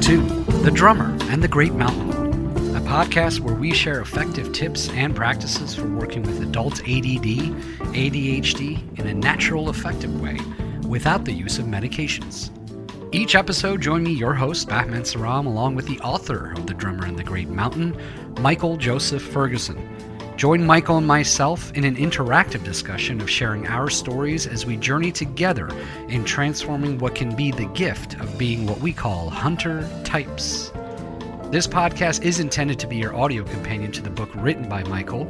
to The Drummer and the Great Mountain, a podcast where we share effective tips and practices for working with adult ADD, ADHD in a natural, effective way without the use of medications. Each episode, join me, your host, Batman Saram, along with the author of The Drummer and the Great Mountain, Michael Joseph Ferguson. Join Michael and myself in an interactive discussion of sharing our stories as we journey together in transforming what can be the gift of being what we call hunter types. This podcast is intended to be your audio companion to the book written by Michael,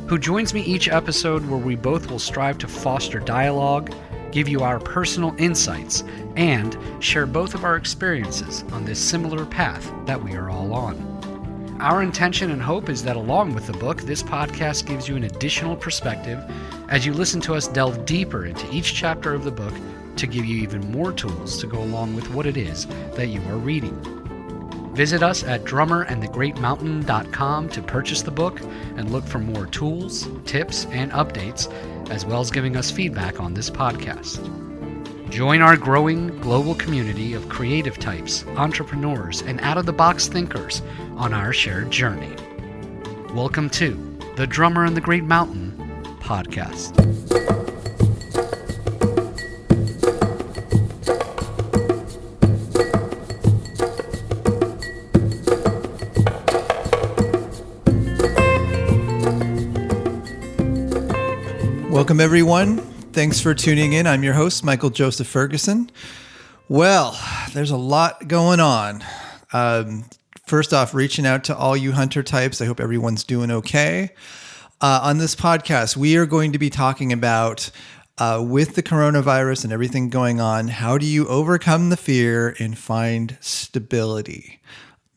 who joins me each episode where we both will strive to foster dialogue, give you our personal insights, and share both of our experiences on this similar path that we are all on. Our intention and hope is that along with the book, this podcast gives you an additional perspective as you listen to us delve deeper into each chapter of the book to give you even more tools to go along with what it is that you are reading. Visit us at drummerandthegreatmountain.com to purchase the book and look for more tools, tips, and updates, as well as giving us feedback on this podcast. Join our growing global community of creative types, entrepreneurs, and out-of-the-box thinkers on our shared journey. Welcome to The Drummer and the Great Mountain podcast. Welcome, everyone. Thanks for tuning in. I'm your host, Michael Joseph Ferguson. Well, there's a lot going on. First off, reaching out to all you hunter types. I hope everyone's doing okay. On this podcast, we are going to be talking about, with the coronavirus and everything going on, how do you overcome the fear and find stability?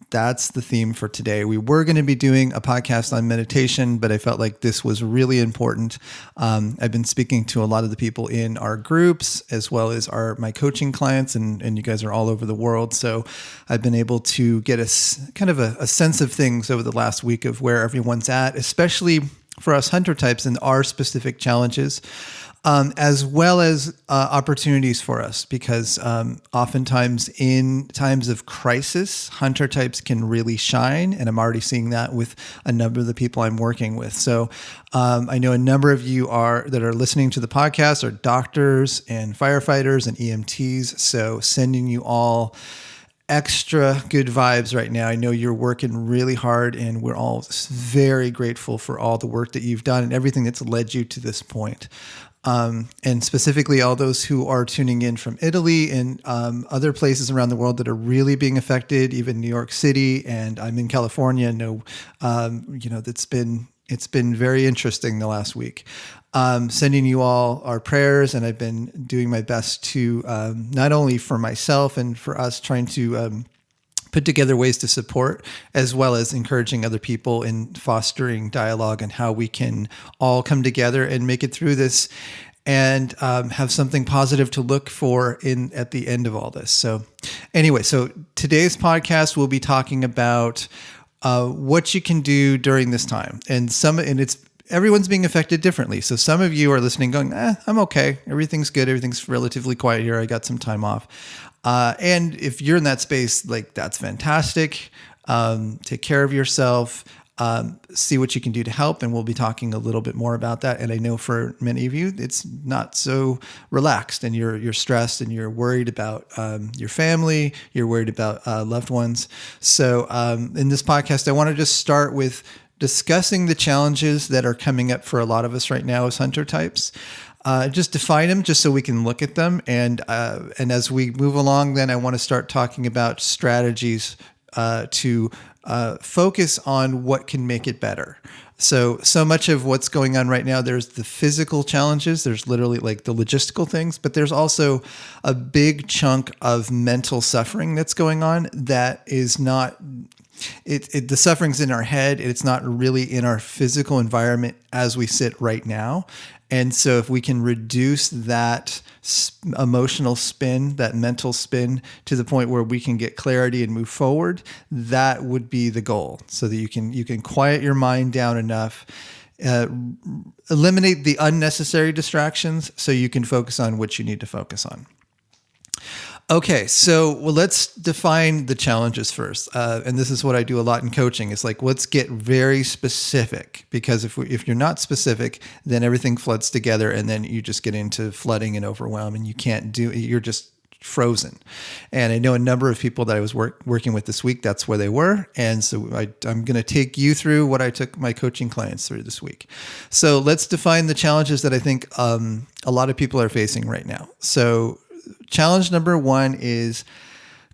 That's the theme for today. We were going to be doing a podcast on meditation, but I felt like this was really important. I've been speaking to a lot of the people in our groups, as well as my coaching clients, and you guys are all over the world. So I've been able to get a kind of a sense of things over the last week of where everyone's at, especially for us hunter types and our specific challenges. As well as opportunities for us, because oftentimes in times of crisis, hunter types can really shine, and I'm already seeing that with a number of the people I'm working with. So I know a number of you that are listening to the podcast are doctors and firefighters and EMTs, so sending you all extra good vibes right now. I know you're working really hard, and we're all very grateful for all the work that you've done and everything that's led you to this point. And specifically all those who are tuning in from Italy and other places around the world that are really being affected, even New York City, and I'm in California. It's been very interesting the last week. Sending you all our prayers, and I've been doing my best to not only for myself and for us trying to put together ways to support, as well as encouraging other people in fostering dialogue and how we can all come together and make it through this and have something positive to look for at the end of all this. So anyway, so today's podcast, we'll be talking about what you can do during this time. And everyone's being affected differently. So some of you are listening going, I'm okay. Everything's good. Everything's relatively quiet here. I got some time off. And if you're in that space, that's fantastic. Take care of yourself, see what you can do to help. And we'll be talking a little bit more about that. And I know for many of you, it's not so relaxed, and you're stressed, and you're worried about your family. You're worried about loved ones. So in this podcast, I want to just start with discussing the challenges that are coming up for a lot of us right now as hunter types. Just define them just so we can look at them. And as we move along, then I want to start talking about strategies to focus on what can make it better. So much of what's going on right now, there's the physical challenges. There's literally the logistical things, but there's also a big chunk of mental suffering that's going on that is not... the suffering's in our head. It's not really in our physical environment as we sit right now. And so if we can reduce that emotional spin, that mental spin, to the point where we can get clarity and move forward, that would be the goal, so that you can quiet your mind down enough, eliminate the unnecessary distractions so you can focus on what you need to focus on. Okay, so let's define the challenges first, and this is what I do a lot in coaching. It's like let's get very specific, because if you're not specific, then everything floods together, and then you just get into flooding and overwhelm, and you're just frozen. And I know a number of people that I was working with this week, that's where they were, and so I'm going to take you through what I took my coaching clients through this week. So let's define the challenges that I think a lot of people are facing right now. So challenge number one is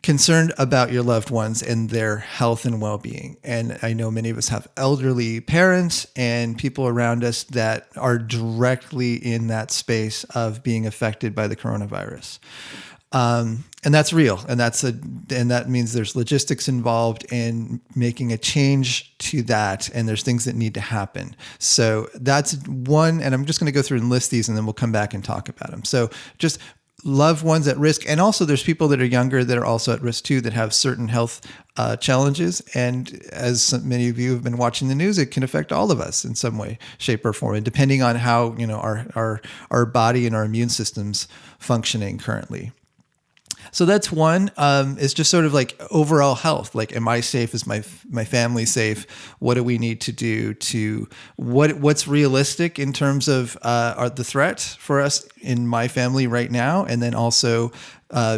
concerned about your loved ones and their health and well-being. And I know many of us have elderly parents and people around us that are directly in that space of being affected by the coronavirus. And that's real. And that means there's logistics involved in making a change to that. And there's things that need to happen. So that's one. And I'm just going to go through and list these, and then we'll come back and talk about them. So just loved ones at risk. And also there's people that are younger that are also at risk too, that have certain health challenges. And as many of you have been watching the news, it can affect all of us in some way, shape, or form, and depending on how, our body and our immune system's functioning currently. So that's one, is just sort of like overall health. Like, am I safe? Is my family safe? What do we need to do to what's realistic in terms of the threat for us in my family right now? And then also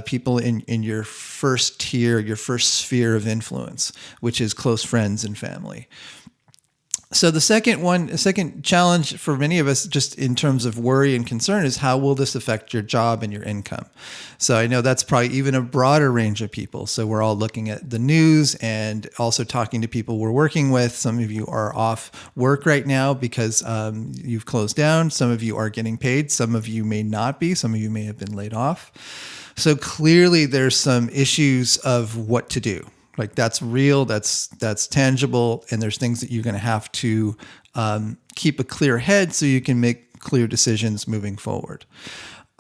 people in your first tier, your first sphere of influence, which is close friends and family. So the second challenge for many of us, just in terms of worry and concern, is how will this affect your job and your income? So I know that's probably even a broader range of people. So we're all looking at the news and also talking to people we're working with. Some of you are off work right now because you've closed down. Some of you are getting paid. Some of you may not be. Some of you may have been laid off. So clearly there's some issues of what to do. Like, that's real, that's tangible, and there's things that you're going to have to keep a clear head so you can make clear decisions moving forward.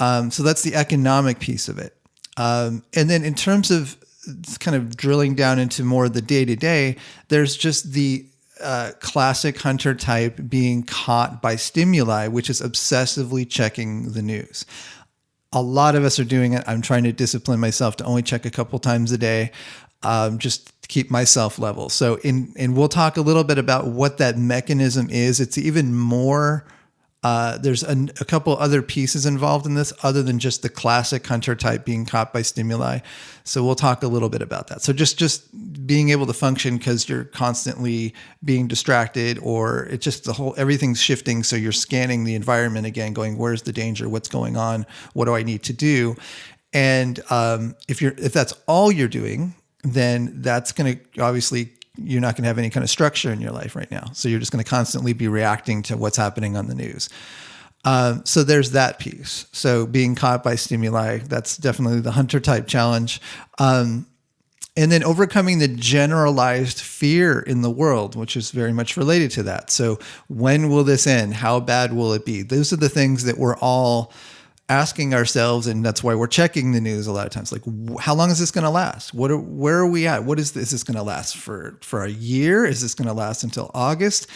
So that's the economic piece of it. And then in terms of kind of drilling down into more of the day-to-day, there's just the classic hunter type being caught by stimuli, which is obsessively checking the news. A lot of us are doing it. I'm trying to discipline myself to only check a couple times a day. Just to keep myself level. So and we'll talk a little bit about what that mechanism is. It's even more, there's a couple other pieces involved in this other than just the classic hunter type being caught by stimuli. So we'll talk a little bit about that. So just being able to function because you're constantly being distracted, or it's just everything's shifting. So you're scanning the environment again, going, where's the danger? What's going on? What do I need to do? And if that's all you're doing, then that's going to, obviously, you're not going to have any kind of structure in your life right now. So you're just going to constantly be reacting to what's happening on the news. So there's that piece. So being caught by stimuli, that's definitely the hunter type challenge. And then overcoming the generalized fear in the world, which is very much related to that. So when will this end? How bad will it be? Those are the things that we're all asking ourselves, and that's why we're checking the news a lot of times. Like, how long is this going to last? Where are we at? What is this? Is this going to last for a year? Is this going to last until August?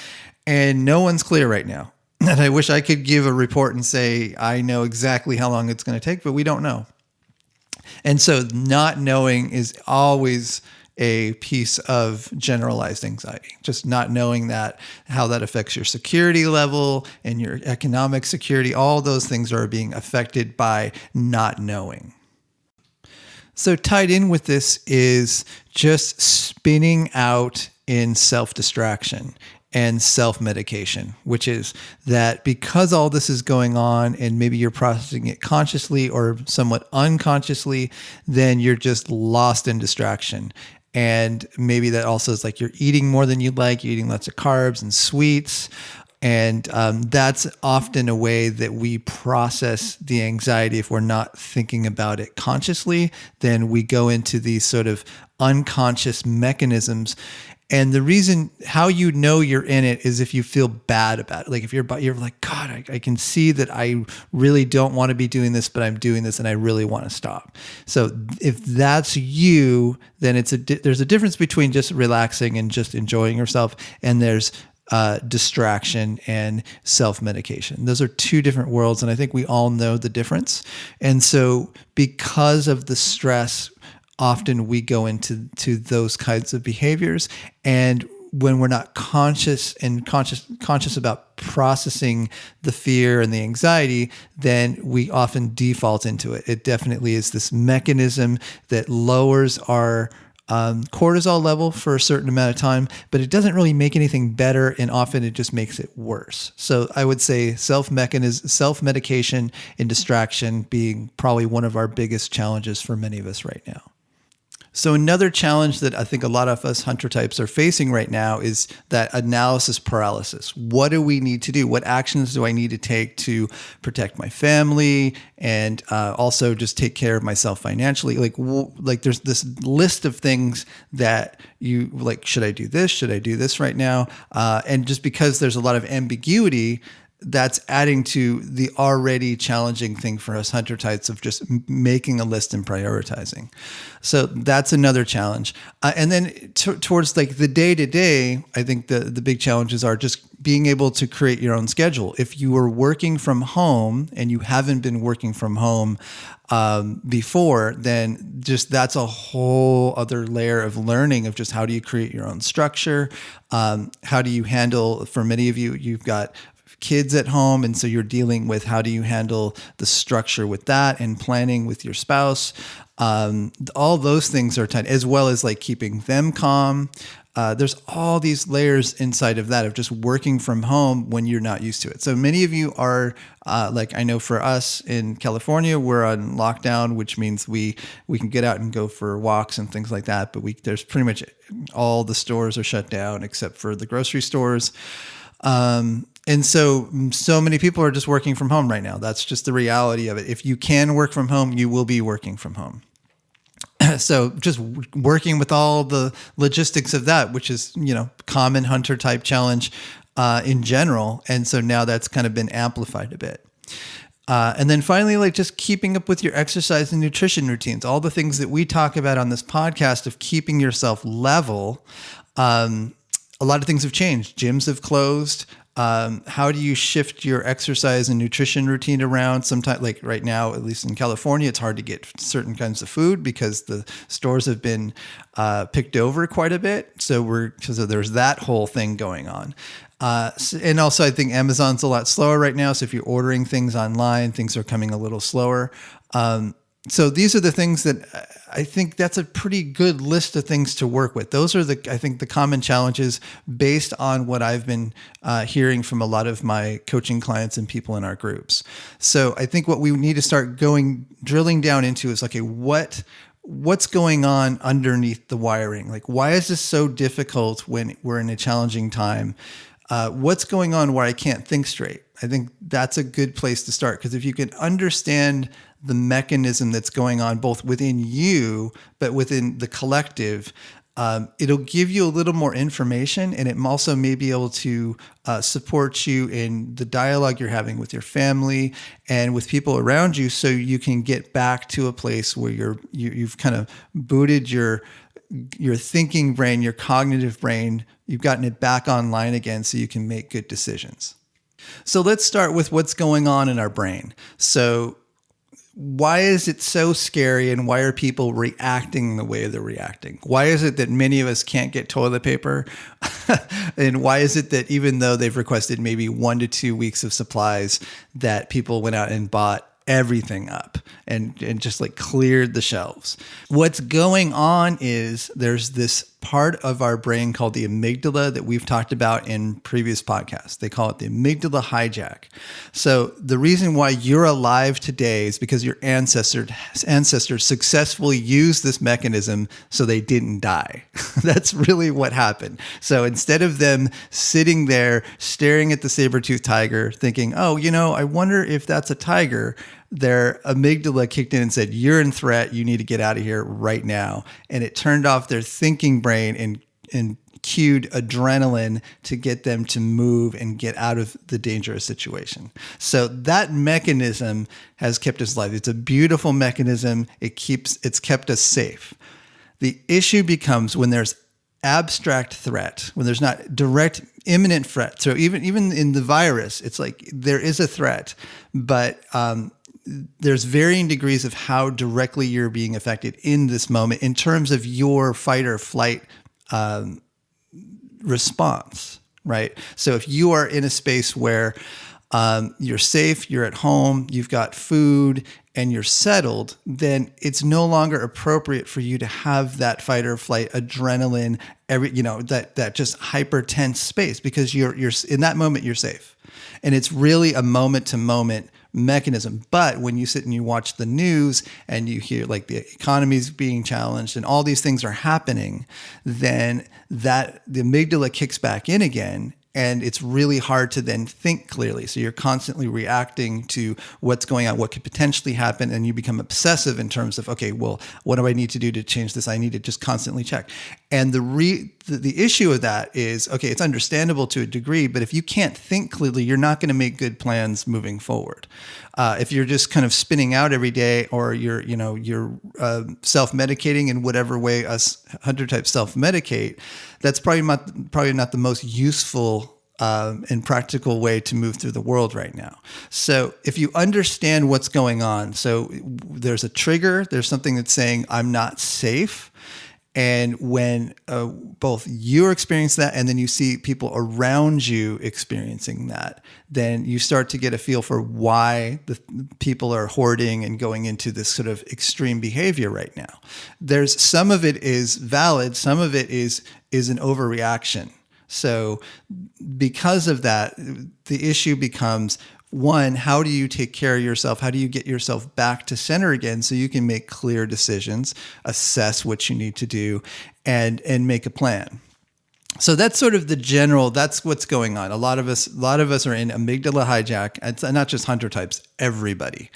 And no one's clear right now. And I wish I could give a report and say, I know exactly how long it's going to take, but we don't know. And so not knowing is always a piece of generalized anxiety, just not knowing how that affects your security level and your economic security. All those things are being affected by not knowing. So tied in with this is just spinning out in self-distraction and self-medication, which is that because all this is going on and maybe you're processing it consciously or somewhat unconsciously, then you're just lost in distraction. And maybe that also is like you're eating more than you'd like, you're eating lots of carbs and sweets. And that's often a way that we process the anxiety. If we're not thinking about it consciously, then we go into these sort of unconscious mechanisms. And the reason how you know you're in it is if you feel bad about it. Like if you're like, God, I can see that I really don't want to be doing this, but I'm doing this and I really want to stop. So if that's you, then there's a difference between just relaxing and just enjoying yourself. And there's distraction and self-medication. Those are two different worlds, and I think we all know the difference. And so because of the stress, often we go into those kinds of behaviors, and when we're not conscious about processing the fear and the anxiety, then we often default into it. It definitely is this mechanism that lowers our cortisol level for a certain amount of time, but it doesn't really make anything better, and often it just makes it worse. So I would say self-medication and distraction being probably one of our biggest challenges for many of us right now. So another challenge that I think a lot of us hunter types are facing right now is that analysis paralysis. What do we need to do? What actions do I need to take to protect my family and also just take care of myself financially? Like there's this list of things that you like, should I do this? Should I do this right now? And just because there's a lot of ambiguity, that's adding to the already challenging thing for us hunter types of just making a list and prioritizing. So that's another challenge. And then towards like the day to day, I think the big challenges are just being able to create your own schedule. If you are working from home and you haven't been working from home before, then just that's a whole other layer of learning of just how do you create your own structure? How do you handle, for many of you, you've got kids at home, and so you're dealing with how do you handle the structure with that and planning with your spouse. All those things are tight, as well as like keeping them calm. There's all these layers inside of that of just working from home when you're not used to it. So many of you are like, I know for us in California, we're on lockdown, which means we can get out and go for walks and things like that. But there's pretty much all the stores are shut down except for the grocery stores. And so many people are just working from home right now. That's just the reality of it. If you can work from home, you will be working from home. So just working with all the logistics of that, which is, common hunter type challenge in general. And so now that's kind of been amplified a bit. And then finally, like just keeping up with your exercise and nutrition routines, all the things that we talk about on this podcast of keeping yourself level. A lot of things have changed. Gyms have closed. How do you shift your exercise and nutrition routine around? Sometimes, like right now, at least in California, it's hard to get certain kinds of food because the stores have been picked over quite a bit. So there's that whole thing going on. And also, I think Amazon's a lot slower right now. So if you're ordering things online, things are coming a little slower. So these are the things that I think that's a pretty good list of things to work with. Those are I think the common challenges based on what I've been hearing from a lot of my coaching clients and people in our groups. So I think what we need to start drilling down into is like, what's going on underneath the wiring? Like, why is this so difficult when we're in a challenging time? What's going on where I can't think straight? I think that's a good place to start, because if you can understand the mechanism that's going on both within you, but within the collective, it'll give you a little more information, and it also may be able to support you in the dialogue you're having with your family and with people around you, so you can get back to a place where you've kind of booted your thinking brain, your cognitive brain, you've gotten it back online again so you can make good decisions. So let's start with what's going on in our brain. So why is it so scary, and why are people reacting the way they're reacting? Why is it that many of us can't get toilet paper? And why is it that even though they've requested maybe 1 to 2 weeks of supplies, that people went out and bought everything up and just like cleared the shelves? What's going on is there's this part of our brain called the amygdala that we've talked about in previous podcasts. They call it the amygdala hijack. So the reason why you're alive today is because your ancestors successfully used this mechanism so they didn't die. That's really what happened. So instead of them sitting there staring at the saber-toothed tiger thinking, oh, I wonder if that's a tiger, their amygdala kicked in and said, you're in threat. You need to get out of here right now. And it turned off their thinking brain and cued adrenaline to get them to move and get out of the dangerous situation. So that mechanism has kept us alive. It's a beautiful mechanism. It's kept us safe. The issue becomes when there's abstract threat, when there's not direct imminent threat. So even in the virus, it's like there is a threat, but there's varying degrees of how directly you're being affected in this moment in terms of your fight or flight response, right? So if you are in a space where you're safe, you're at home, you've got food, and you're settled, then it's no longer appropriate for you to have that fight or flight adrenaline, that just hyper tense space, because you're in that moment you're safe, and it's really a moment to moment mechanism. But when you sit and you watch the news and you hear like the economy's being challenged and all these things are happening, then the amygdala kicks back in again. And it's really hard to then think clearly. So you're constantly reacting to what's going on, what could potentially happen, and you become obsessive in terms of, okay, well, what do I need to do to change this? I need to just constantly check. And the issue of that is, okay, it's understandable to a degree, but if you can't think clearly, you're not going to make good plans moving forward. If you're just kind of spinning out every day, or you're self-medicating in whatever way us hunter types self-medicate, that's probably not the most useful and practical way to move through the world right now. So if you understand what's going on, so there's a trigger, there's something that's saying I'm not safe. And when both you're experiencing that and then you see people around you experiencing that, then you start to get a feel for why the people are hoarding and going into this sort of extreme behavior right now. There's some of it is valid, some of it is an overreaction. So because of that, the issue becomes, one, how do you take care of yourself? How do you get yourself back to center again so you can make clear decisions, assess what you need to do, and make a plan? So that's sort of that's what's going on. A lot of us are in amygdala hijack. It's not just hunter types, everybody.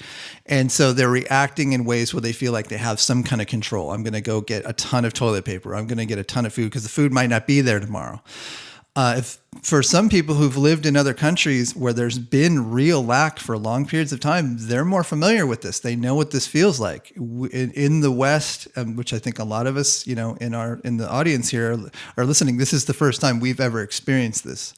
And so they're reacting in ways where they feel like they have some kind of control. I'm going to go get a ton of toilet paper. I'm going to get a ton of food because the food might not be there tomorrow. If for some people who've lived in other countries where there's been real lack for long periods of time, they're more familiar with this. They know what this feels like. In the West, which I think a lot of us, in the audience here are listening, this is the first time we've ever experienced this.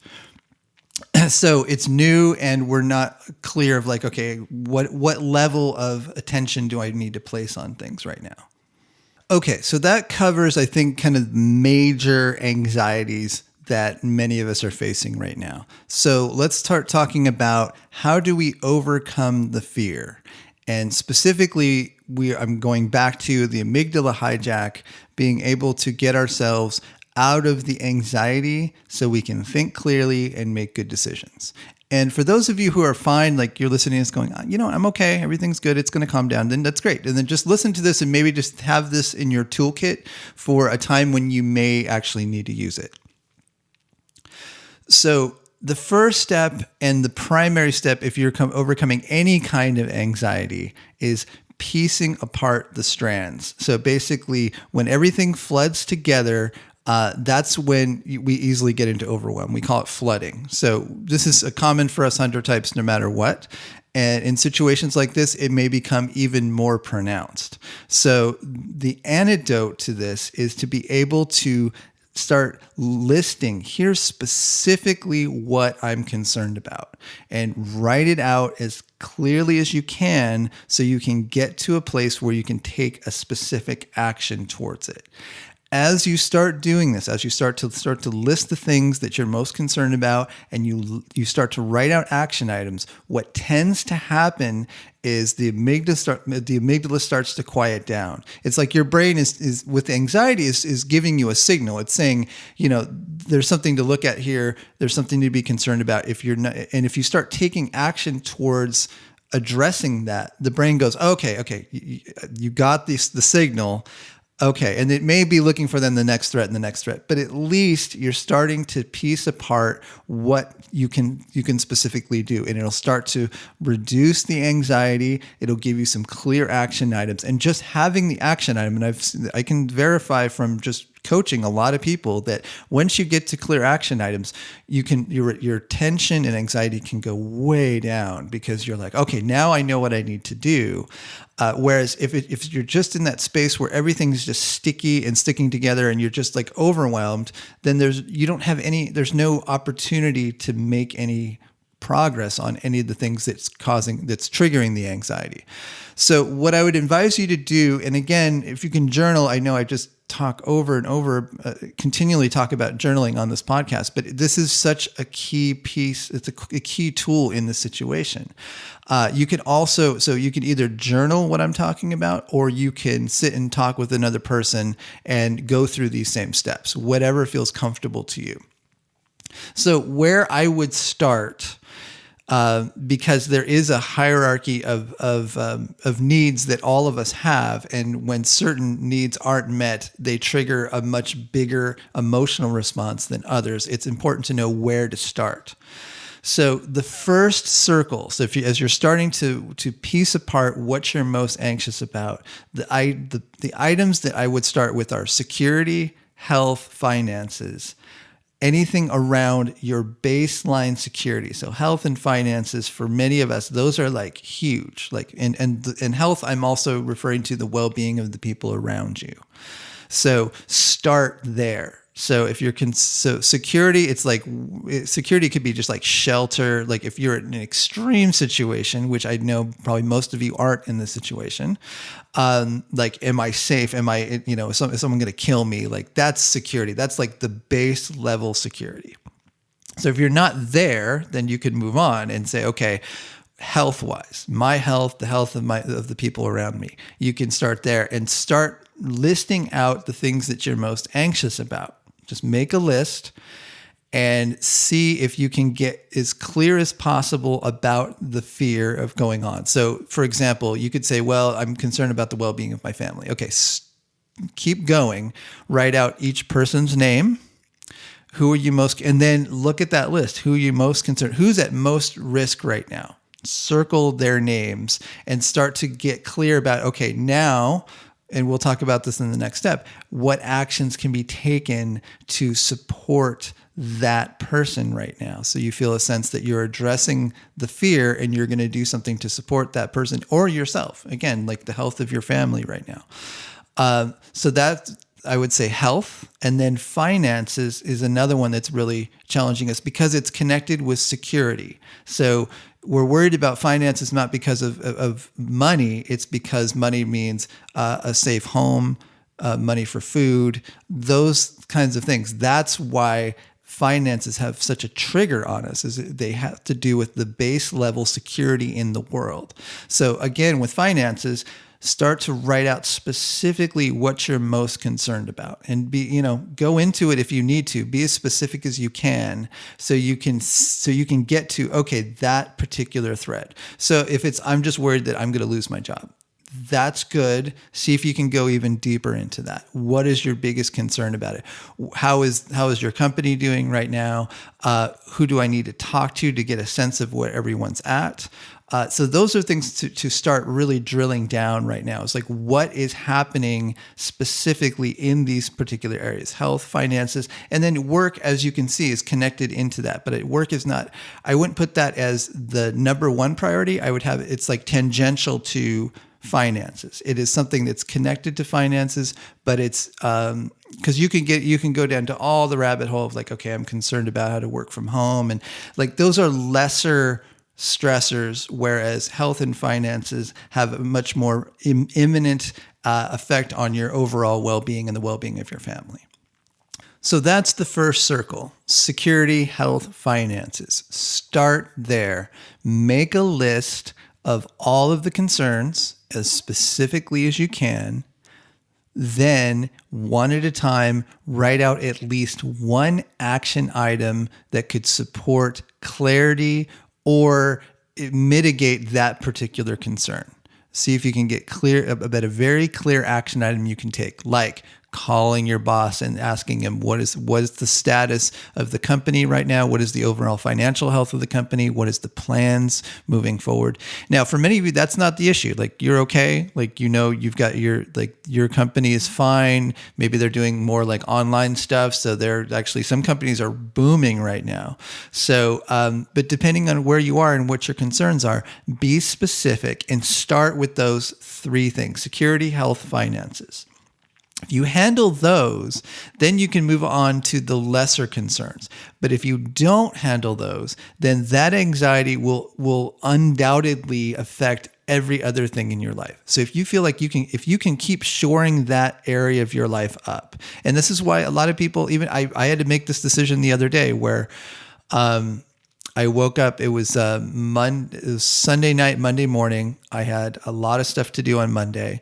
So it's new, and we're not clear of like, okay, what level of attention do I need to place on things right now? Okay, so that covers, I think, kind of major anxieties that many of us are facing right now. So let's start talking about how do we overcome the fear? And specifically, I'm going back to the amygdala hijack, being able to get ourselves out of the anxiety so we can think clearly and make good decisions. And for those of you who are fine, like you're listening and going, I'm okay, everything's good, it's going to calm down, then that's great. And then just listen to this and maybe just have this in your toolkit for a time when you may actually need to use it. So the first step and the primary step, if you're overcoming any kind of anxiety, is piecing apart the strands. So basically, when everything floods together, that's when we easily get into overwhelm. We call it flooding. So this is common for us hunter types no matter what. And in situations like this, it may become even more pronounced. So the antidote to this is to be able to start listing, here's specifically what I'm concerned about, and write it out as clearly as you can so you can get to a place where you can take a specific action towards it. As you start doing this, as you start to list the things that you're most concerned about, and you start to write out action items, what tends to happen is the amygdala starts to quiet down. It's like your brain is with anxiety is giving you a signal. It's saying, there's something to look at here. There's something to be concerned about. If you start taking action towards addressing that, the brain goes, okay, you got the signal. Okay, and it may be looking for then the next threat and the next threat, but at least you're starting to piece apart what you can specifically do, and it'll start to reduce the anxiety. It'll give you some clear action items, and just having the action item, and I can verify from just coaching a lot of people that once you get to clear action items, your tension and anxiety can go way down because you're like, okay, now I know what I need to do. Whereas if you're just in that space where everything's just sticky and sticking together and you're just like overwhelmed, then there's no opportunity to make any progress on any of the things that's triggering the anxiety. So what I would advise you to do, and again, if you can journal, I know I just talk over and over, continually talk about journaling on this podcast, but this is such a key piece. It's a key tool in this situation. You can either journal what I'm talking about, or you can sit and talk with another person and go through these same steps, whatever feels comfortable to you. So where I would start, because there is a hierarchy of needs that all of us have, and when certain needs aren't met, they trigger a much bigger emotional response than others. It's important to know where to start. So the first circle, as you're starting to piece apart what you're most anxious about, the items that I would start with are security, health, finances. Anything around your baseline security. So health and finances, for many of us, those are like huge. Like and health, I'm also referring to the well-being of the people around you. So start there. So if you're security, security could be just like shelter. Like if you're in an extreme situation, which I know probably most of you aren't in this situation. Like, am I safe? Is someone going to kill me? Like that's security. That's like the base level security. So if you're not there, then you could move on and say, okay, health-wise, my health, the health of the people around me. You can start there and start listing out the things that you're most anxious about. Just make a list and see if you can get as clear as possible about the fear of going on. So, for example, you could say, well, I'm concerned about the well-being of my family. Okay, keep going. Write out each person's name. Who are you most, and then look at that list. Who are you most concerned? Who's at most risk right now? Circle their names and start to get clear about, okay, now, and we'll talk about this in the next step, what actions can be taken to support that person right now. So you feel a sense that you're addressing the fear and you're going to do something to support that person or yourself. Again, like the health of your family right now. So that, I would say, health. And then finances is another one that's really challenging us because it's connected with security. So we're worried about finances not because of money. It's because money means a safe home, money for food, those kinds of things. That's why finances have such a trigger on us, is they have to do with the base level security in the world. So again, with finances, start to write out specifically what you're most concerned about and go into it if you need to. Be as specific as you can so you can get to, okay, that particular threat. So if it's, I'm just worried that I'm going to lose my job. That's good. See if you can go even deeper into that. What is your biggest concern about it? How is your company doing right now? Who do I need to talk to get a sense of where everyone's at? So those are things to start really drilling down right now. It's like, what is happening specifically in these particular areas? Health, finances, and then work, as you can see, is connected into that. But work is not, I wouldn't put that as the number one priority. I would have, it's like tangential to finances. It is something that's connected to finances, but it's, because you can go down to all the rabbit hole of like, okay, I'm concerned about how to work from home. And like, those are lesser stressors, whereas health and finances have a much more imminent effect on your overall well-being and the well-being of your family. So that's the first circle: security, health, finances. Start there. Make a list of all of the concerns as specifically as you can. Then, one at a time, write out at least one action item that could support clarity or mitigate that particular concern. See if you can get clear about a very clear action item you can take, like calling your boss and asking him what is the status of the company right now? What is the overall financial health of the company? What is the plans moving forward? Now, for many of you, that's not the issue. Like, you're okay. Like, you've got your company is fine. Maybe they're doing more like online stuff. So they're actually, some companies are booming right now. So, but depending on where you are and what your concerns are, be specific and start with those three things: security, health, finances. If you handle those, then you can move on to the lesser concerns. But if you don't handle those, then that anxiety will undoubtedly affect every other thing in your life. So if you feel like if you can keep shoring that area of your life up, and this is why a lot of people, even I had to make this decision the other day where I woke up. It was Sunday night, Monday morning. I had a lot of stuff to do on Monday.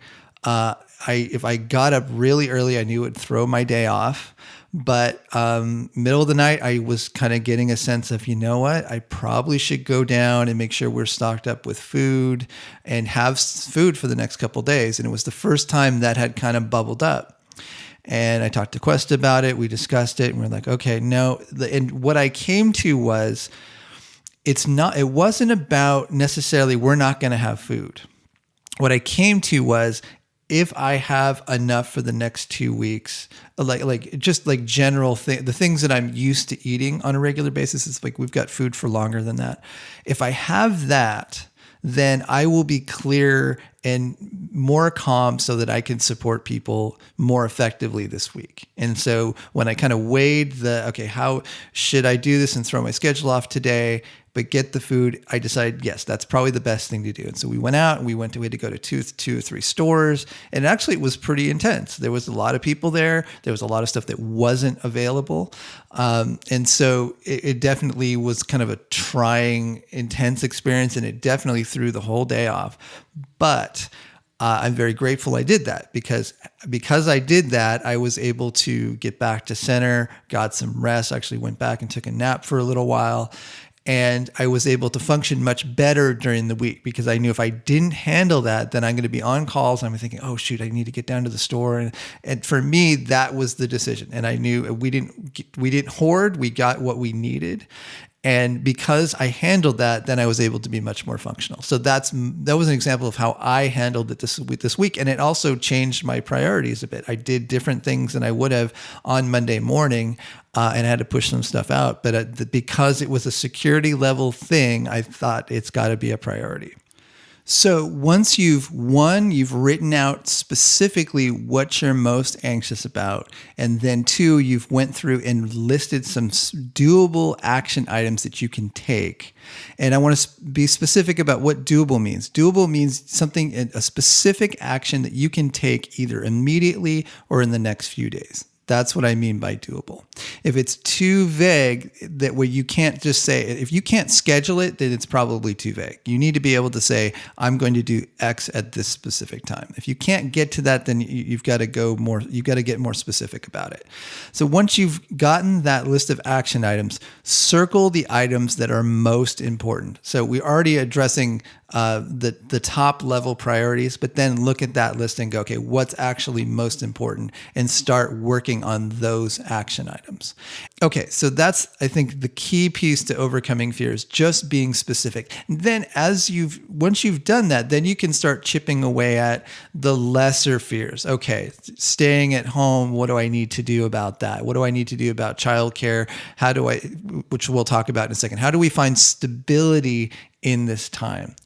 If I got up really early, I knew it would throw my day off. But middle of the night, I was kind of getting a sense of, you know what, I probably should go down and make sure we're stocked up with food and have food for the next couple of days. And it was the first time that had kind of bubbled up. And I talked to Quest about it. We discussed it, and we're like, okay, no. And what I came to was, it wasn't about necessarily we're not going to have food. What I came to was, if I have enough for the next 2 weeks, just general the things that I'm used to eating on a regular basis, it's like we've got food for longer than that. If I have that, then I will be clear and more calm so that I can support people more effectively this week. And so when I kind of weighed how should I do this and throw my schedule off today, but get the food, I decided, yes, that's probably the best thing to do. And so we went out and we had to go to two or three stores. And actually it was pretty intense. There was a lot of people there. There was a lot of stuff that wasn't available. And so it definitely was kind of a trying, intense experience. And it definitely threw the whole day off. But I'm very grateful I did that because I did that, I was able to get back to center, got some rest, actually went back and took a nap for a little while. And I was able to function much better during the week because I knew if I didn't handle that, then I'm going to be on calls. I'm thinking, oh, shoot, I need to get down to the store. And for me, that was the decision. And I knew we didn't hoard. We got what we needed. And because I handled that, then I was able to be much more functional. So that was an example of how I handled it this week. And it also changed my priorities a bit. I did different things than I would have on Monday morning, and I had to push some stuff out. But because it was a security level thing, I thought it's got to be a priority. So once you've written out specifically what you're most anxious about, and then 2, you've went through and listed some doable action items that you can take. And I want to be specific about what doable means. Doable means something, a specific action that you can take either immediately or in the next few days. That's what I mean by doable. If it's too vague, that where you can't just say, if you can't schedule it, then it's probably too vague. You need to be able to say, I'm going to do X at this specific time. If you can't get to that, then you've got to get more specific about it. So once you've gotten that list of action items, circle the items that are most important. So we're already addressing the top level priorities, but then look at that list and go, okay, what's actually most important, and start working on those action items. Okay, so that's, I think, the key piece to overcoming fear is just being specific. And then once you've done that, then you can start chipping away at the lesser fears. Okay, staying at home, what do I need to do about that? What do I need to do about childcare? Which we'll talk about in a second. How do we find stability in this time?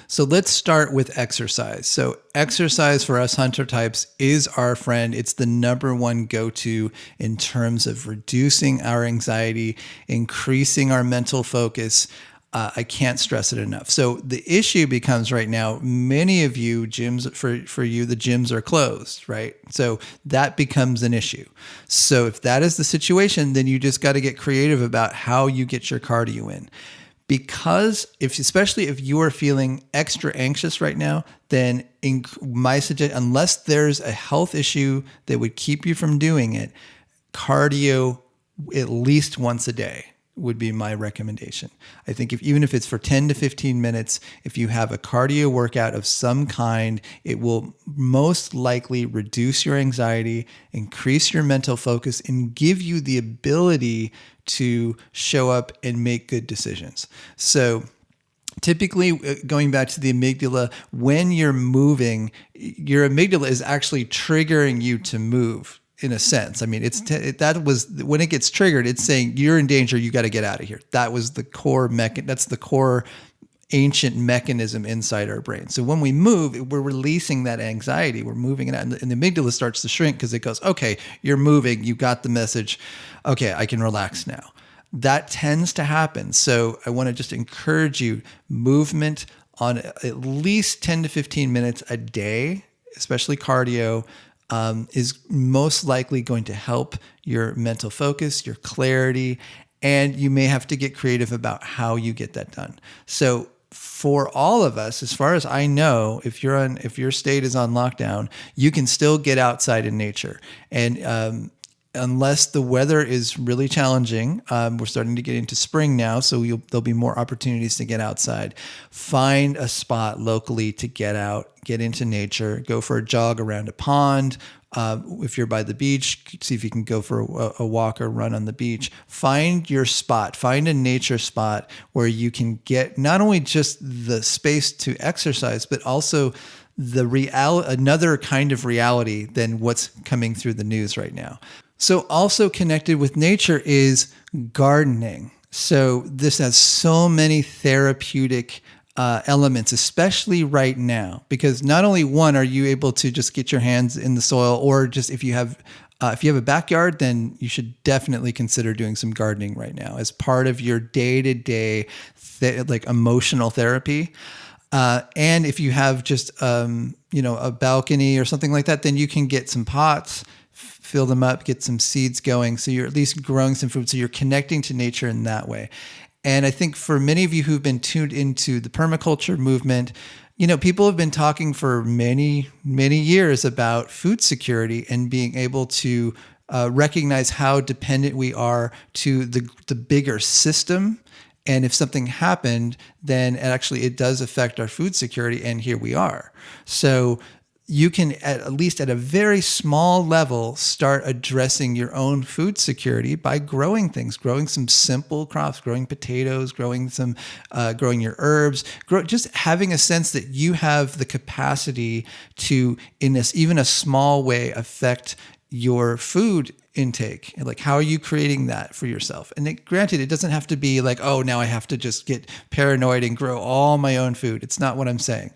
So let's start with exercise. So exercise for us hunter types is our friend. It's the number one go-to in terms of reducing our anxiety, increasing our mental focus. I can't stress it enough. So the issue becomes right now, many of you gyms, for you, the gyms are closed, right? So that becomes an issue. So if that is the situation, then you just got to get creative about how you get your cardio in. Because especially if you are feeling extra anxious right now, then my suggestion, unless there's a health issue that would keep you from doing it, cardio at least once a day would be my recommendation. I think even if it's for 10 to 15 minutes, if you have a cardio workout of some kind, it will most likely reduce your anxiety, increase your mental focus, and give you the ability to show up and make good decisions. So typically, going back to the amygdala, when you're moving, your amygdala is actually triggering you to move. In a sense, I mean, that was when it gets triggered. It's saying you're in danger. You got to get out of here. That was the core That's the core ancient mechanism inside our brain. So when we move, we're releasing that anxiety. We're moving it out, and the amygdala starts to shrink because it goes, "Okay, you're moving. You got the message. Okay, I can relax now." That tends to happen. So I want to just encourage you: movement on at least 10 to 15 minutes a day, especially cardio. Is most likely going to help your mental focus, your clarity, and you may have to get creative about how you get that done. So for all of us, as far as I know, if your state is on lockdown, you can still get outside in nature. And unless the weather is really challenging, we're starting to get into spring now, so there'll be more opportunities to get outside. Find a spot locally to get out, get into nature, go for a jog around a pond. If you're by the beach, see if you can go for a walk or run on the beach. Find your spot, find a nature spot where you can get not only just the space to exercise, but also another kind of reality than what's coming through the news right now. So also connected with nature is gardening. So this has so many therapeutic elements, especially right now, because not only one, are you able to just get your hands in the soil, or just if you have a backyard, then you should definitely consider doing some gardening right now as part of your day-to-day emotional therapy. And if you have just a balcony or something like that, then you can get some pots, fill them up, get some seeds going. So you're at least growing some food. So you're connecting to nature in that way. And I think for many of you who've been tuned into the permaculture movement, people have been talking for many, many years about food security and being able to recognize how dependent we are to the bigger system. And if something happened, then it does affect our food security. And here we are. So you can, at least at a very small level, start addressing your own food security by growing things, growing some simple crops, growing potatoes, growing your herbs, just having a sense that you have the capacity to, in this, even a small way, affect your food intake. Like, how are you creating that for yourself? And granted, it doesn't have to be like, oh, now I have to just get paranoid and grow all my own food. It's not what I'm saying.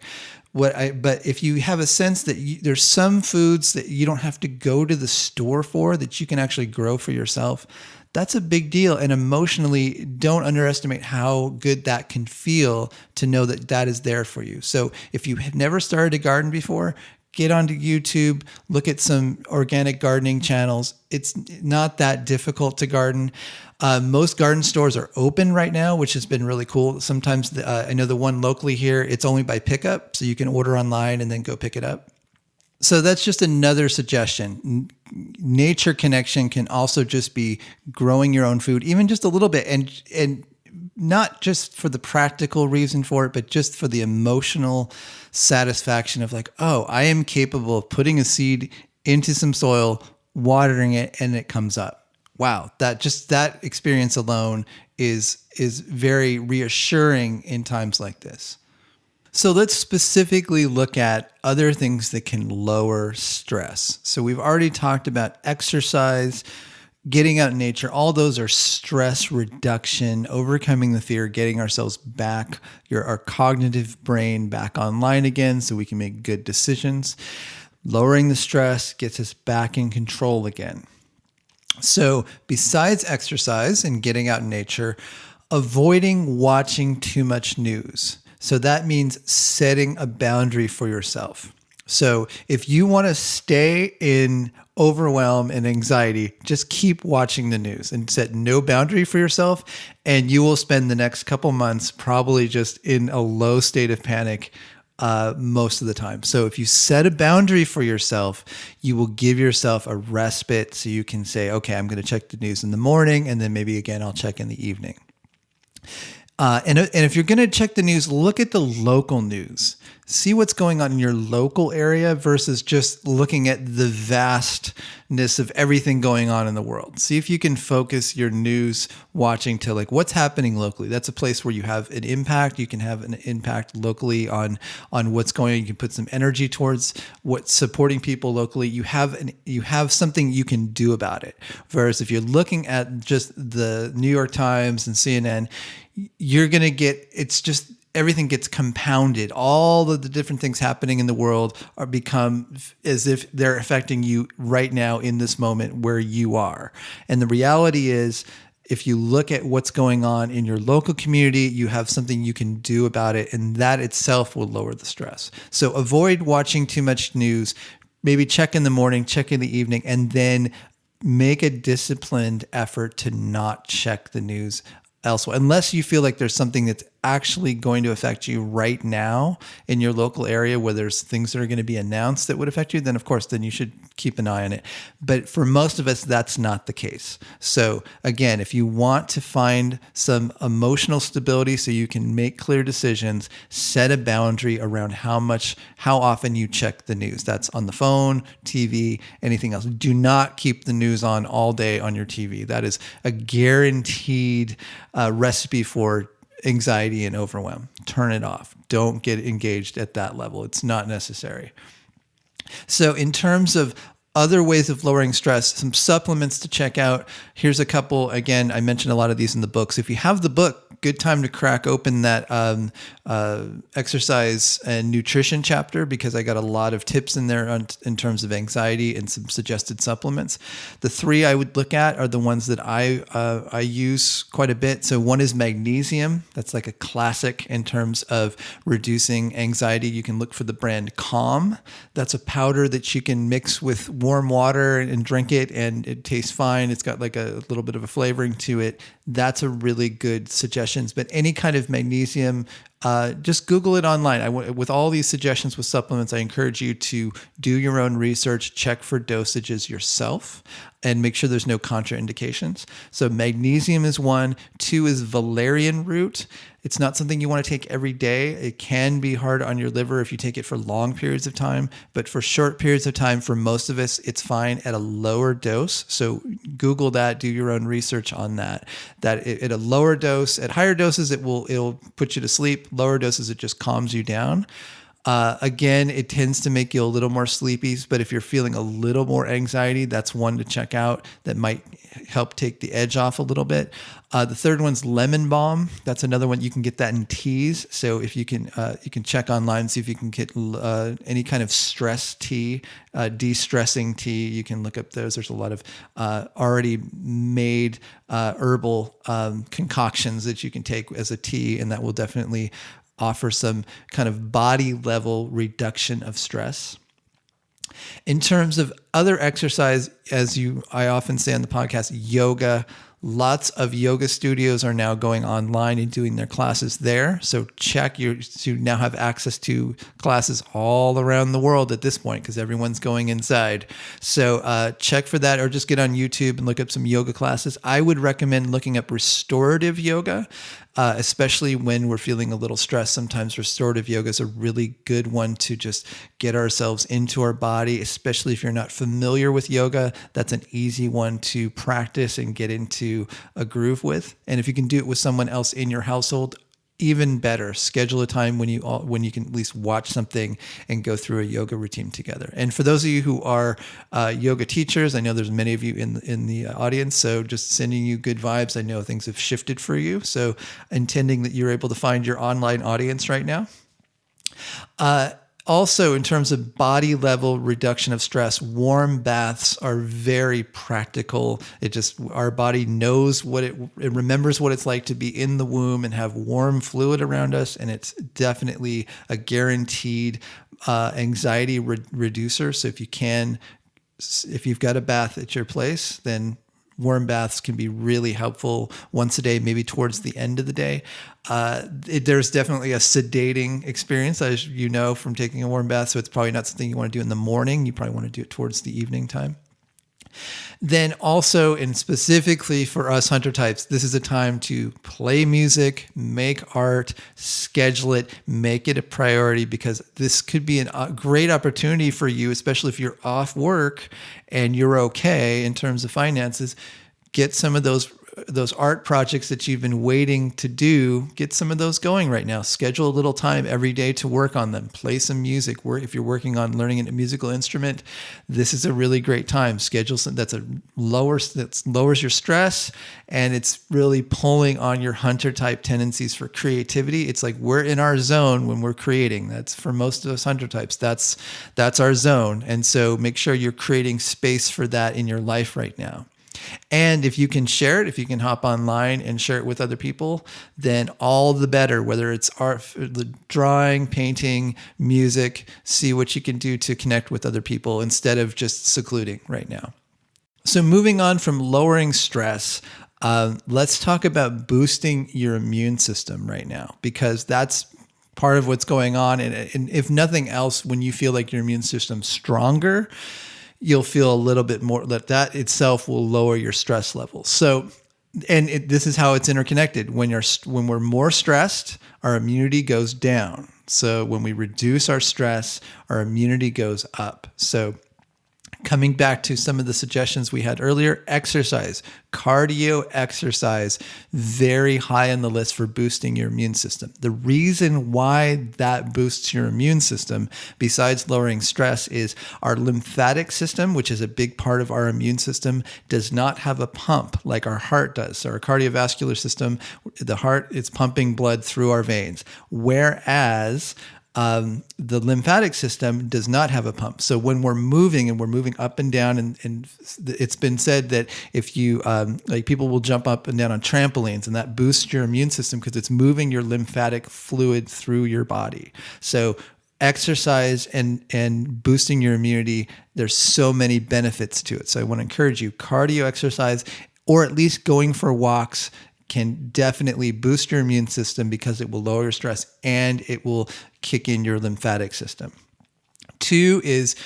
But if you have a sense that there's some foods that you don't have to go to the store for, that you can actually grow for yourself, that's a big deal. And emotionally, don't underestimate how good that can feel to know that that is there for you. So if you have never started a garden before, get onto YouTube, look at some organic gardening channels. It's not that difficult to garden. Most garden stores are open right now, which has been really cool. Sometimes I know the one locally here, it's only by pickup, so you can order online and then go pick it up. So that's just another suggestion. Nature connection can also just be growing your own food, even just a little bit, and not just for the practical reason for it, but just for the emotional satisfaction of like, oh, I am capable of putting a seed into some soil, watering it, and it comes up. Wow, that experience alone is very reassuring in times like this. So let's specifically look at other things that can lower stress. So we've already talked about exercise, getting out in nature. All those are stress reduction, overcoming the fear, getting ourselves back, our cognitive brain back online again so we can make good decisions. Lowering the stress gets us back in control again. So besides exercise and getting out in nature, avoiding watching too much news. So that means setting a boundary for yourself. So if you want to stay in overwhelm and anxiety, just keep watching the news and set no boundary for yourself. And you will spend the next couple months probably just in a low state of panic most of the time. So if you set a boundary for yourself, you will give yourself a respite so you can say, okay, I'm going to check the news in the morning, and then maybe again, I'll check in the evening. And if you're going to check the news, look at the local news. See what's going on in your local area versus just looking at the vastness of everything going on in the world. See if you can focus your news watching to like what's happening locally. That's a place where you have an impact. You can have an impact locally on what's going on. You can put some energy towards what's supporting people locally. You have something you can do about it. Whereas if you're looking at just the New York Times and CNN, you're going to get, it's just, everything gets compounded. All of the different things happening in the world are become as if they're affecting you right now in this moment where you are. And the reality is, if you look at what's going on in your local community, you have something you can do about it, and that itself will lower the stress. So avoid watching too much news. Maybe check in the morning, check in the evening, and then make a disciplined effort to not check the news elsewhere, unless you feel like there's something that's actually going to affect you right now in your local area where there's things that are going to be announced that would affect you, then of course, then you should keep an eye on it. But for most of us, that's not the case. So again, if you want to find some emotional stability so you can make clear decisions, set a boundary around how often you check the news. That's on the phone, TV, anything else. Do not keep the news on all day on your TV. That is a guaranteed recipe for anxiety and overwhelm. Turn it off. Don't get engaged at that level. It's not necessary. So in terms of other ways of lowering stress, some supplements to check out. Here's a couple. Again, I mentioned a lot of these in the books. If you have the book, good time to crack open that exercise and nutrition chapter, because I got a lot of tips in there in terms of anxiety and some suggested supplements. The three I would look at are the ones that I use quite a bit. So one is magnesium. That's like a classic in terms of reducing anxiety. You can look for the brand Calm. That's a powder that you can mix with warm water and drink it, and it tastes fine. It's got like a little bit of a flavoring to it. That's a really good suggestion. But any kind of magnesium, just Google it online. With all these suggestions with supplements, I encourage you to do your own research, check for dosages yourself, and make sure there's no contraindications. So magnesium is one. Two is valerian root. It's not something you want to take every day. It can be hard on your liver if you take it for long periods of time, but for short periods of time, for most of us, it's fine at a lower dose. So Google that, do your own research on that. That at a lower dose, at higher doses, it'll put you to sleep. Lower doses, it just calms you down. Again, it tends to make you a little more sleepy, but if you're feeling a little more anxiety, that's one to check out that might help take the edge off a little bit. The third one's lemon balm. That's another one. You can get that in teas. So if you can check online, see if you can get any kind of stress tea, de-stressing tea. You can look up those. There's a lot of already made herbal concoctions that you can take as a tea, and that will definitely offer some kind of body level reduction of stress. In terms of other exercise, I often say on the podcast, yoga. Lots of yoga studios are now going online and doing their classes there. So you now have access to classes all around the world at this point because everyone's going inside. So check for that, or just get on YouTube and look up some yoga classes. I would recommend looking up restorative yoga, especially when we're feeling a little stressed. Sometimes restorative yoga is a really good one to just get ourselves into our body, especially if you're not familiar with yoga. That's an easy one to practice and get into a groove with. And if you can do it with someone else in your household, even better. Schedule a time when you can at least watch something and go through a yoga routine together. And for those of you who are yoga teachers, I know there's many of you in the audience, so just sending you good vibes. I know things have shifted for you, so intending that you're able to find your online audience right now. Also, in terms of body level reduction of stress, warm baths are very practical. Our body knows it remembers what it's like to be in the womb and have warm fluid around us. And it's definitely a guaranteed anxiety reducer. So if you've got a bath at your place, then warm baths can be really helpful once a day, maybe towards the end of the day. There's definitely a sedating experience, as you know, from taking a warm bath. So it's probably not something you want to do in the morning. You probably want to do it towards the evening time. Then also, and specifically for us hunter types, this is a time to play music, make art, schedule it, make it a priority, because this could be a great opportunity for you, especially if you're off work and you're okay in terms of finances. Get some of those art projects that you've been waiting to do, get some of those going right now. Schedule a little time every day to work on them. Play some music. If you're working on learning a musical instrument, this is a really great time. Schedule some that lowers your stress, and it's really pulling on your hunter type tendencies for creativity. It's like we're in our zone when we're creating. That's for most of us hunter types. That's our zone. And so make sure you're creating space for that in your life right now. And if you can share it, if you can hop online and share it with other people, then all the better, whether it's art, drawing, painting, music, see what you can do to connect with other people instead of just secluding right now. So moving on from lowering stress, let's talk about boosting your immune system right now, because that's part of what's going on. And if nothing else, when you feel like your immune system's stronger, you'll feel a little bit more that itself will lower your stress levels. So, this is how it's interconnected. When we're more stressed, our immunity goes down. So when we reduce our stress, our immunity goes up. So coming back to some of the suggestions we had earlier, exercise, cardio exercise, very high on the list for boosting your immune system. The reason why that boosts your immune system, besides lowering stress, is our lymphatic system, which is a big part of our immune system, does not have a pump like our heart does. So our cardiovascular system, the heart is pumping blood through our veins, whereas the lymphatic system does not have a pump. So when we're moving up and down, and it's been said that if you, like people will jump up and down on trampolines, and that boosts your immune system because it's moving your lymphatic fluid through your body. So exercise and boosting your immunity, there's so many benefits to it. So I want to encourage you, cardio exercise, or at least going for walks, can definitely boost your immune system because it will lower your stress and it will kick in your lymphatic system. 2 is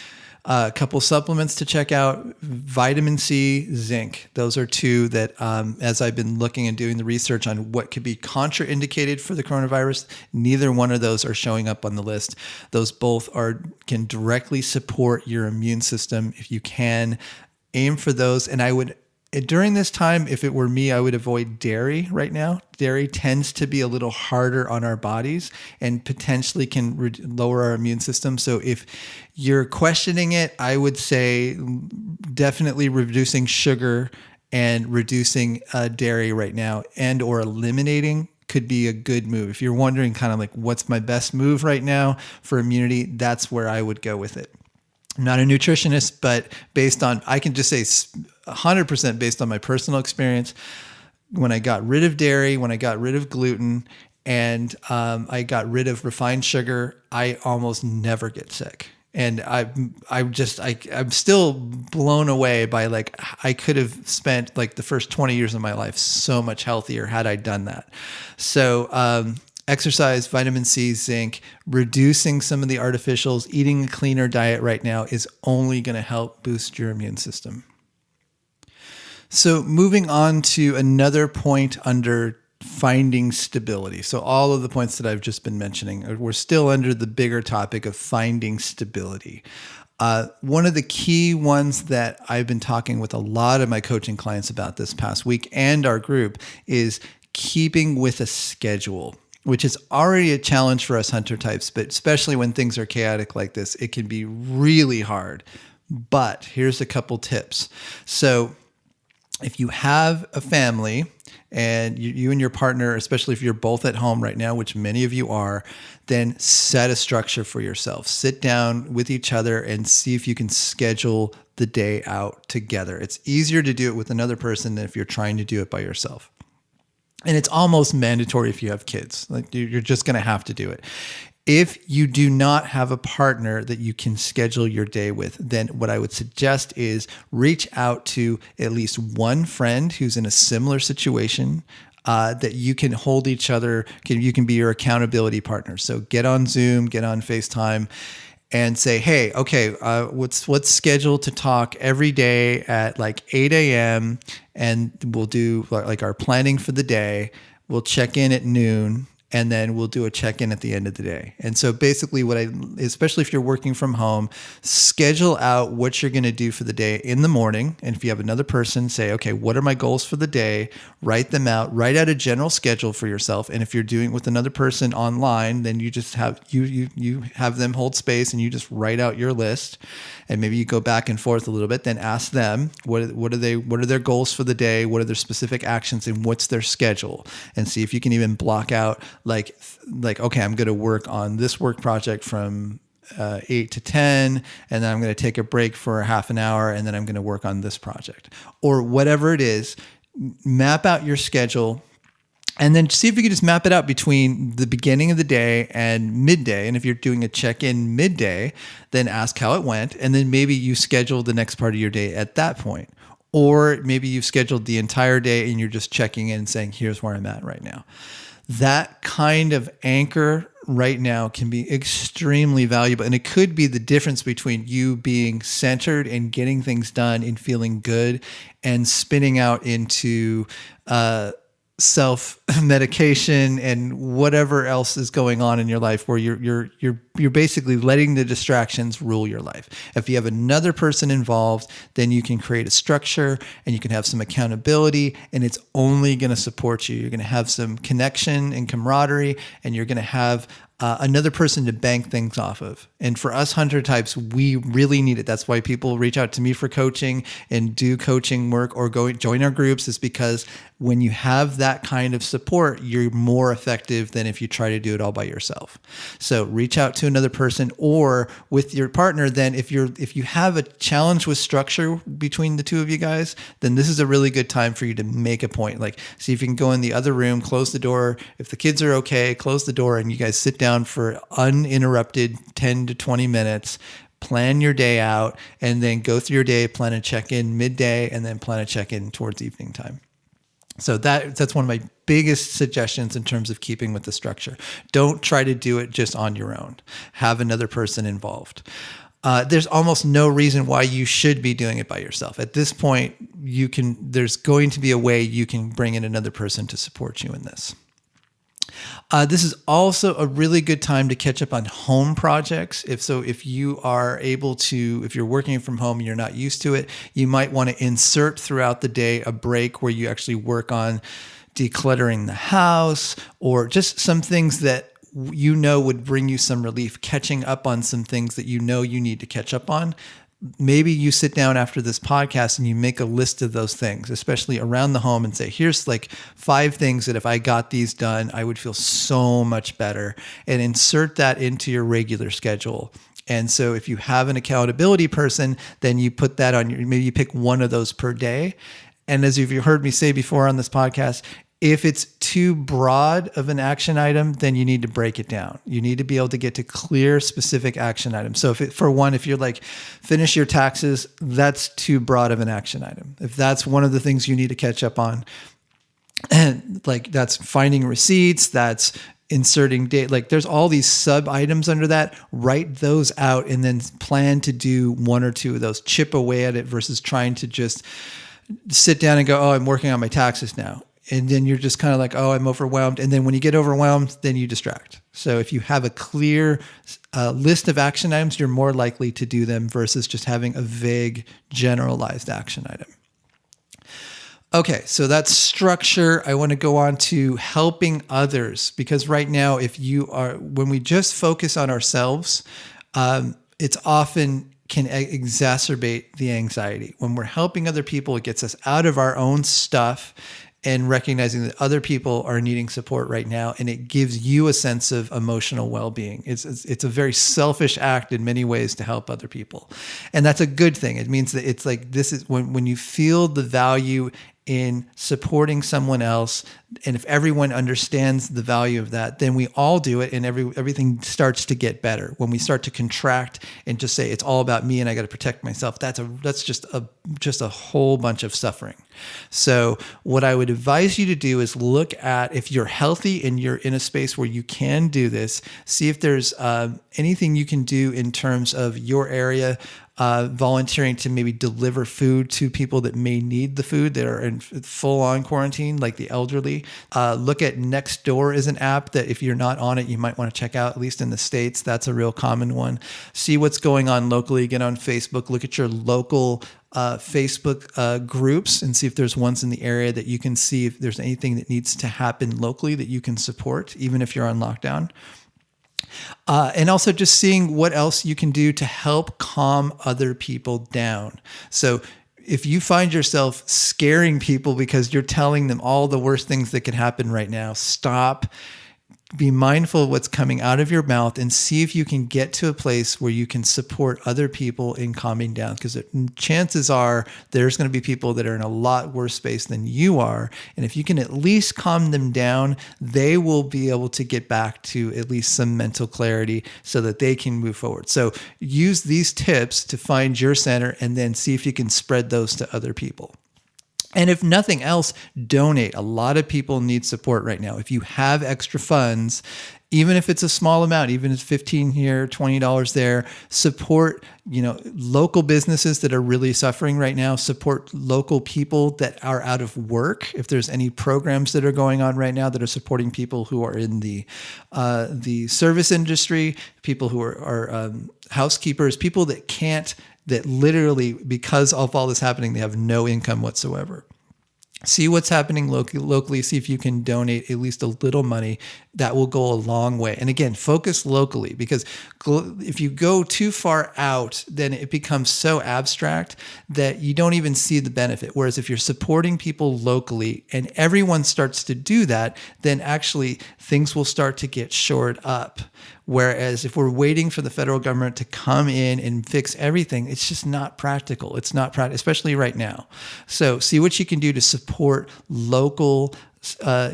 a couple supplements to check out: vitamin C, zinc. Those are 2 that, as I've been looking and doing the research on what could be contraindicated for the coronavirus, neither one of those are showing up on the list. Those both can directly support your immune system. If you can, aim for those. And during this time, if it were me, I would avoid dairy right now. Dairy tends to be a little harder on our bodies and potentially can lower our immune system. So if you're questioning it, I would say definitely reducing sugar and reducing dairy right now, and or eliminating could be a good move. If you're wondering kind of like what's my best move right now for immunity, that's where I would go with it. I'm not a nutritionist, but I can just say 100% based on my personal experience, when I got rid of dairy, when I got rid of gluten, and I got rid of refined sugar, I almost never get sick. And I'm still blown away by, like, I could have spent like the first 20 years of my life so much healthier had I done that. So, exercise, vitamin C, zinc, reducing some of the artificials, eating a cleaner diet right now is only going to help boost your immune system. So moving on to another point under finding stability. So all of the points that I've just been mentioning, we're still under the bigger topic of finding stability. One of the key ones that I've been talking with a lot of my coaching clients about this past week and our group is keeping with a schedule, which is already a challenge for us hunter types, but especially when things are chaotic like this, it can be really hard. But here's a couple tips. So if you have a family and you and your partner, especially if you're both at home right now, which many of you are, then set a structure for yourself. Sit down with each other and see if you can schedule the day out together. It's easier to do it with another person than if you're trying to do it by yourself. And it's almost mandatory if you have kids. Like, you're just going to have to do it. If you do not have a partner that you can schedule your day with, then what I would suggest is reach out to at least one friend who's in a similar situation that you can hold each other, you can be your accountability partner. So get on Zoom, get on FaceTime, and say, hey, okay, let's schedule to talk every day at like 8 a.m. and we'll do like our planning for the day. We'll check in at noon. And then we'll do a check-in at the end of the day. And so basically especially if you're working from home, schedule out what you're going to do for the day in the morning. And if you have another person, say, okay, what are my goals for the day? Write them out, write out a general schedule for yourself. And if you're doing it with another person online, then you just have, you have them hold space and you just write out your list. And maybe you go back and forth a little bit, then ask them, what are their goals for the day? What are their specific actions and what's their schedule? And see if you can even block out like, okay, I'm going to work on this work project from 8 to 10, and then I'm going to take a break for half an hour, and then I'm going to work on this project. Or whatever it is, map out your schedule, and then see if you can just map it out between the beginning of the day and midday. And if you're doing a check-in midday, then ask how it went, and then maybe you schedule the next part of your day at that point. Or maybe you've scheduled the entire day and you're just checking in and saying, here's where I'm at right now. That kind of anchor right now can be extremely valuable. And it could be the difference between you being centered and getting things done and feeling good and spinning out into self-medication and whatever else is going on in your life where you're basically letting the distractions rule your life. If you have another person involved, then you can create a structure and you can have some accountability, and it's only going to support you. You're going to have some connection and camaraderie, and you're going to have another person to bank things off of. And for us hunter types, we really need it. That's why people reach out to me for coaching and do coaching work or join our groups, is because when you have that kind of support, you're more effective than if you try to do it all by yourself. So reach out to another person or with your partner. Then if you have a challenge with structure between the two of you guys, then this is a really good time for you to make a point. Like, see if you can go in the other room, close the door. If the kids are okay, close the door, and you guys sit down for uninterrupted 10 to 20 minutes, plan your day out, and then go through your day, plan a check-in midday, and then plan a check-in towards evening time. So that's one of my biggest suggestions in terms of keeping with the structure. Don't try to do it just on your own. Have another person involved. There's almost no reason why you should be doing it by yourself. At this point, there's going to be a way you can bring in another person to support you in this. This is also a really good time to catch up on home projects. If you are able to, if you're working from home and you're not used to it, you might want to insert throughout the day a break where you actually work on decluttering the house, or just some things that you know would bring you some relief, catching up on some things that you know you need to catch up on. Maybe you sit down after this podcast and you make a list of those things, especially around the home, and say, here's like 5 things that if I got these done, I would feel so much better, and insert that into your regular schedule. And so if you have an accountability person, then you put that on maybe you pick one of those per day. And as you've heard me say before on this podcast, if it's too broad of an action item, then you need to break it down. You need to be able to get to clear, specific action items. So if you're like, finish your taxes, that's too broad of an action item. If that's one of the things you need to catch up on, and like that's finding receipts, that's inserting date, like there's all these sub items under that, write those out and then plan to do 1 or 2 of those, chip away at it versus trying to just sit down and go, oh, I'm working on my taxes now. And then you're just kind of like, oh, I'm overwhelmed. And then when you get overwhelmed, then you distract. So if you have a clear list of action items, you're more likely to do them versus just having a vague, generalized action item. Okay, so that's structure. I want to go on to helping others, because right now, when we just focus on ourselves, it's often can exacerbate the anxiety. When we're helping other people, it gets us out of our own stuff and recognizing that other people are needing support right now, and it gives you a sense of emotional well-being. It's a very selfish act in many ways to help other people, and that's a good thing. It means that it's like, this is when you feel the value in supporting someone else. And if everyone understands the value of that, then we all do it, and everything starts to get better. When we start to contract and just say it's all about me and I got to protect myself, that's just a whole bunch of suffering. So what I would advise you to do is look at, if you're healthy and you're in a space where you can do this, see if there's anything you can do in terms of your area, volunteering to maybe deliver food to people that may need the food that are in full-on quarantine, like the elderly. Look at Nextdoor is an app that if you're not on it, you might want to check out, at least in the States. That's a real common one. See what's going on locally. Get on Facebook. Look at your local Facebook groups and see if there's ones in the area that you can see if there's anything that needs to happen locally that you can support, even if you're on lockdown. And also just seeing what else you can do to help calm other people down. So if you find yourself scaring people because you're telling them all the worst things that could happen right now, stop. Be mindful of what's coming out of your mouth and see if you can get to a place where you can support other people in calming down, because chances are there's going to be people that are in a lot worse space than you are. And if you can at least calm them down, they will be able to get back to at least some mental clarity so that they can move forward. So use these tips to find your center and then see if you can spread those to other people. And if nothing else, donate. A lot of people need support right now. If you have extra funds, even if it's a small amount, even if it's $15 here, $20 there, support, local businesses that are really suffering right now. Support local people that are out of work. If there's any programs that are going on right now that are supporting people who are in the service industry, people who are housekeepers, people that literally, because of all this happening, they have no income whatsoever. See what's happening locally. See if you can donate at least a little money. That will go a long way. And again, focus locally, because if you go too far out, then it becomes so abstract that you don't even see the benefit. Whereas if you're supporting people locally and everyone starts to do that, then actually things will start to get shored up. Whereas if we're waiting for the federal government to come in and fix everything, it's just not practical. It's not practical, especially right now. So see what you can do to support local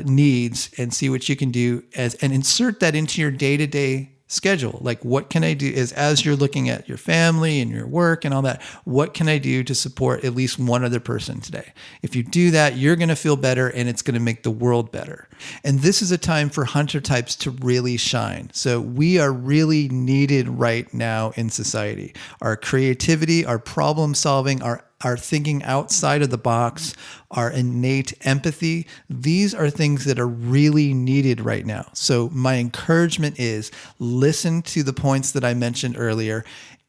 needs and see what you can do and insert that into your day-to-day schedule. Like, what can I do as you're looking at your family and your work and all that, what can I do to support at least one other person today? If you do that, you're going to feel better and it's going to make the world better. And this is a time for hunter types to really shine. So we are really needed right now in society. Our creativity, our problem solving, our thinking outside of the box, our innate empathy, these are things that are really needed right now. So my encouragement is listen to the points that I mentioned earlier,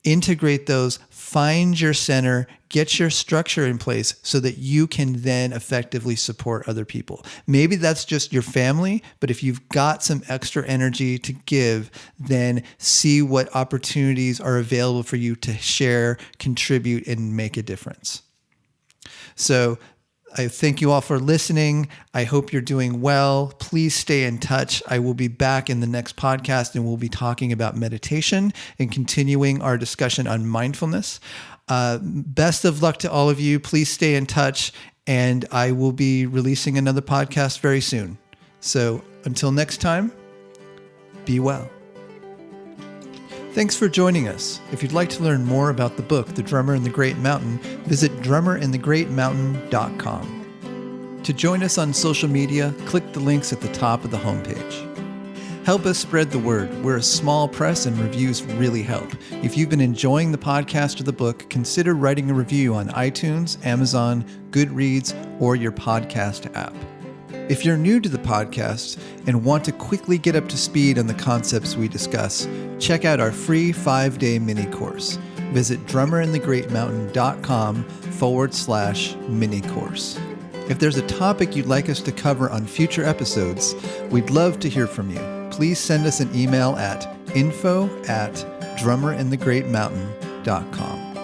integrate those, find your center, get your structure in place so that you can then effectively support other people. Maybe that's just your family, but if you've got some extra energy to give, then see what opportunities are available for you to share, contribute, and make a difference. So I thank you all for listening. I hope you're doing well. Please stay in touch. I will be back in the next podcast and we'll be talking about meditation and continuing our discussion on mindfulness. Best of luck to all of you. Please stay in touch, and I will be releasing another podcast very soon. So until next time, be well. Thanks for joining us. If you'd like to learn more about the book, The Drummer in the Great Mountain, visit drummerinthegreatmountain.com. To join us on social media, click the links at the top of the homepage. Help us spread the word. We're a small press and reviews really help. If you've been enjoying the podcast or the book, consider writing a review on iTunes, Amazon, Goodreads, or your podcast app. If you're new to the podcast and want to quickly get up to speed on the concepts we discuss, check out our free 5-day mini course. Visit drummerinthegreatmountain.com/mini course. If there's a topic you'd like us to cover on future episodes, we'd love to hear from you. Please send us an email at info@drummerinthegreatmountain.com.